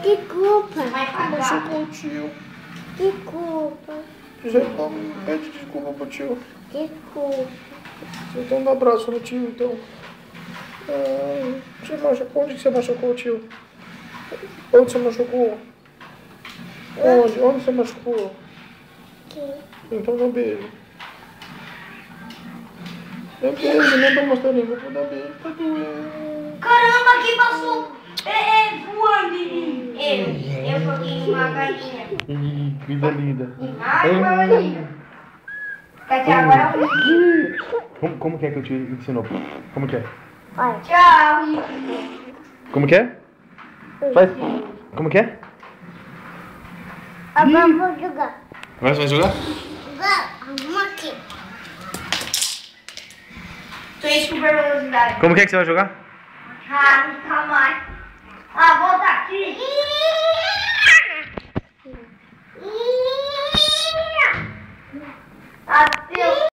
Que culpa. Vai Machucou o tio. Que culpa. Pede desculpa pro tio. Que culpa. Então dá um abraço no tio, então. Onde que você machucou o tio? Onde você machucou? Onde? Onde você machucou? Que... Então dá um beijo. Dá um beijo, não tá mostrando nem. Vou dar beijo, tá doendo. Caramba, aqui passou voando em mim. Eu joguei uma galinha. Vida linda. Uma galinha. Quer dizer, agora eu... Como que é que eu te ensinou? Como que é? Olha. Tchau. Como que é? Faz. Como que é? Agora eu vou jogar. Vai jogar? Agora, arruma aqui. Tô em super velocidade. Como que é que você vai jogar? Ah, nunca mais.